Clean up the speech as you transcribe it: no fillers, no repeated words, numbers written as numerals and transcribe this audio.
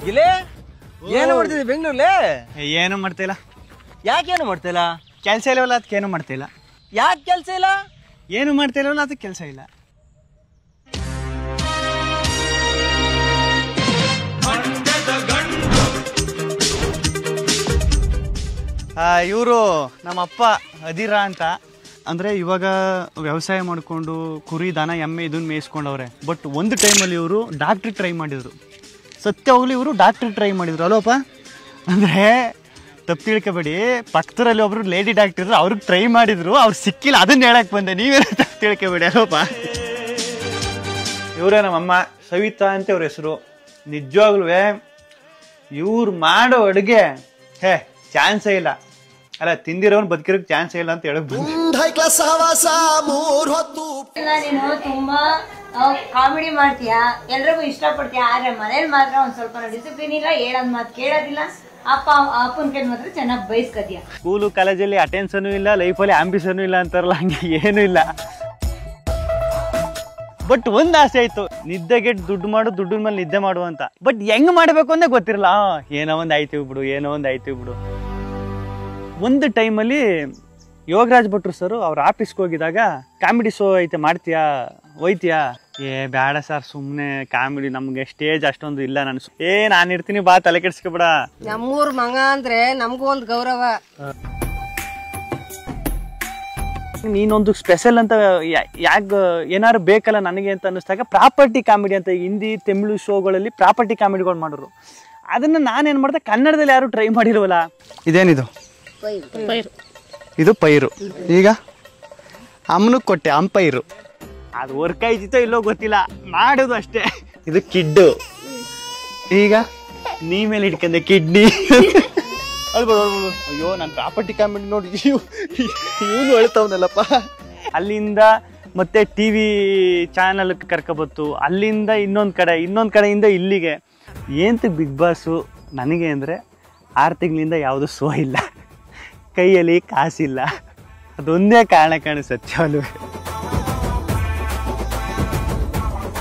ಇಲ್ಲೇ ಏನು ಮಾಡ್ತಿದ್ದೆ ಬೆಂಗಳೂರಲ್ಲೇ? ಏನು ಮಾಡ್ತಿಲ್ಲ. ಯಾಕೇನು ಮಾಡ್ತಿಲ್ಲ? ಕೆಲಸ ಇಲ್ಲವಲ್ಲ ಅದಕ್ಕೆ ಏನು ಮಾಡ್ತಿಲ್ಲ. ಯಾಕೆ ಕೆಲಸ ಇಲ್ಲ? ಏನು ಮಾಡ್ತಿಲ್ಲವಲ್ಲ ಅದಕ್ಕೆ ಕೆಲಸ ಇಲ್ಲ. ಇವರು ನಮ್ಮಪ್ಪ ಅದಿರ ಅಂತ. ಅಂದರೆ ಇವಾಗ ವ್ಯವಸಾಯ ಮಾಡಿಕೊಂಡು ಕುರಿ ದನ ಎಮ್ಮೆ ಇದನ್ನು ಮೇಯಿಸ್ಕೊಂಡವ್ರೆ. ಬಟ್ ಒಂದು ಟೈಮಲ್ಲಿ ಇವರು ಡಾಕ್ಟ್ರಿಗೆ ಟ್ರೈ ಮಾಡಿದರು. ಸತ್ಯವಾಗ್ಲೂ ಇವರು ಡಾಕ್ಟ್ರಿಗೆ ಟ್ರೈ ಮಾಡಿದರು ಅಲ್ಲೋಪ್ಪ. ಅಂದರೆ ತಪ್ಪು ತಿಳ್ಕೊಬೇಡಿ, ಪಕ್ಕದಲ್ಲಿ ಒಬ್ರು ಲೇಡಿ ಡಾಕ್ಟರ್ ಇದ್ರು, ಅವ್ರಿಗೆ ಟ್ರೈ ಮಾಡಿದ್ರು, ಅವ್ರು ಸಿಕ್ಕಿಲ್ಲ. ಅದನ್ನ ಹೇಳಕ್ಕೆ ಬಂದೆ, ನೀವೇನೋ ತಪ್ಪು ತಿಳ್ಕೊಬೇಡಿ ಅಲ್ಲೋಪ್ಪ. ಇವರೇ ನಮ್ಮಮ್ಮ ಸವಿತಾ ಅಂತ ಇವ್ರ ಹೆಸರು. ನಿಜವಾಗ್ಲೂ ಇವ್ರು ಮಾಡೋ ಅಡುಗೆ ಚಾನ್ಸೇ ಇಲ್ಲ. ಅಲ್ಲ, ತಿಂದಿರೋನ್ ಬದುಕಿರೋಕ್ ಚಾನ್ಸೇ ಇಲ್ಲ ಅಂತ ಹೇಳಕ್ ಬಂದೆ. ನೀನು ತುಂಬಾ ಕಾಮಿಡಿ ಮಾಡ್ತೀಯಾ, ಎಲ್ರಿಗೂ ಇಷ್ಟಪಡ್ತೀಯಾ. ಆದ್ರೆ ಮನೇಲಿ ಮಾತ್ರ ಒಂದ್ ಸ್ವಲ್ಪ ಡಿಸಿಪ್ಲಿನ್ ಇಲ್ಲ, ಹೇಳೋದ್ ಮಾತು ಕೇಳೋದಿಲ್ಲ. ಅಪ್ಪನ ಕೈ ಮಾತ್ರ ಚೆನ್ನಾಗಿ ಬಯಸ್ಕತಿಯ. ಸ್ಕೂಲು ಕಾಲೇಜಲ್ಲಿ ಅಟೆನ್ಷನು ಇಲ್ಲ, ಲೈಫಲ್ಲಿ ಆಂಬಿಷನು ಇಲ್ಲ ಅಂತಾರಲ್ಲ, ಹಂಗೆ ಏನೂ ಇಲ್ಲ. ಬಟ್ ಒಂದ್ ಆಸೆ ಆಯ್ತು, ನಿದ್ದೆಗೆ ದುಡ್ಡು ಮಾಡು, ದುಡ್ಡಿನ ಮೇಲೆ ನಿದ್ದೆ ಮಾಡು ಅಂತ. ಬಟ್ ಹೆಂಗ್ ಮಾಡ್ಬೇಕು ಅಂತ ಗೊತ್ತಿರಲ್ಲ. ಏನೋ ಒಂದ್ ಆಯ್ತೀವಿ ಬಿಡು. ಒಂದು ಟೈಮಲ್ಲಿ ಯೋಗರಾಜ್ ಭಟ್ರು ಸರ್ ಅವ್ರ ಆಫೀಸ್ಗೆ ಹೋಗಿದಾಗ, ಕಾಮಿಡಿ ಶೋ ಐತೆ ಮಾಡ್ತೀಯಾ, ಹೋಯ್ತೀಯಾ? ಬೇಡ ಸರ್, ಸುಮ್ಮನೆ ಕಾಮಿಡಿ, ನಮ್ಗೆ ಸ್ಟೇಜ್ ಅಷ್ಟೊಂದು ಇಲ್ಲ. ನಾನು ಇರ್ತೀನಿ, ಬಾ, ತಲೆ ಕೆಡ್ಸ್ಕೊಬೇಡ. ನಮ್ಮೂರ್ ಮಗ ಅಂದ್ರೆ ನಮಗೂ ಒಂದು ಗೌರವ. ನೀನೊಂದು ಸ್ಪೆಷಲ್ ಅಂತ ಯಾಕೆ ಏನಾದ್ರು ಬೇಕಲ್ಲ ನನಗೆ ಅಂತ ಅನ್ನಿಸ್ದಾಗ ಪ್ರಾಪರ್ಟಿ ಕಾಮಿಡಿ ಅಂತ ಹಿಂದಿ ತಮಿಳು ಶೋಗಳಲ್ಲಿ ಪ್ರಾಪರ್ಟಿ ಕಾಮಿಡಿಗಳು ಮಾಡೋರು. ಅದನ್ನ ನಾನೇನು ಮಾಡ್ದೆ, ಕನ್ನಡದಲ್ಲಿ ಯಾರು ಟ್ರೈ ಮಾಡಿಲ್ವಲ್ಲ. ಇದೇನಿದು? ಇದು ಪೈರು. ಈಗ ಅಮ್ಮನಿಗೆ ಕೊಟ್ಟೆ ಅಂಪೈರು. ಅದು ವರ್ಕ್ ಆಯ್ತಿತ್ತೋ ಇಲ್ಲೋ ಗೊತ್ತಿಲ್ಲ, ಮಾಡೋದು ಅಷ್ಟೇ. ಇದು ಕಿಡ್ಡು. ಈಗ ನೀ ಮೇಲೆ ಇಟ್ಕೊಂಡೆ ಕಿಡ್ನಿ. ಅಯ್ಯೋ, ನಾನು ಪ್ರಾಪರ್ಟಿ ಕಾಮಿಡಿ ನೋಡಿ ಇವನು ಅಳ್ತಾವನಲ್ಲಪ್ಪ. ಅಲ್ಲಿಂದ ಮತ್ತೆ ಟಿವಿ ಚಾನಲ್ ಕರ್ಕೊಬತ್ತು, ಅಲ್ಲಿಂದ ಇನ್ನೊಂದು ಕಡೆಯಿಂದ ಇಲ್ಲಿಗೆ. ಏಂತ ಬಿಗ್ ಬಾಸು ನನಗೆ ಅಂದರೆ 6 ತಿಂಗಳಿಂದ ಯಾವುದು ಶೋ ಇಲ್ಲ, ಕೈಯಲ್ಲಿ ಕಾಸಿಲ್ಲ. ಅದೊಂದೇ ಕಾರಣ ಸತ್ಯವಲ್ಲೂ.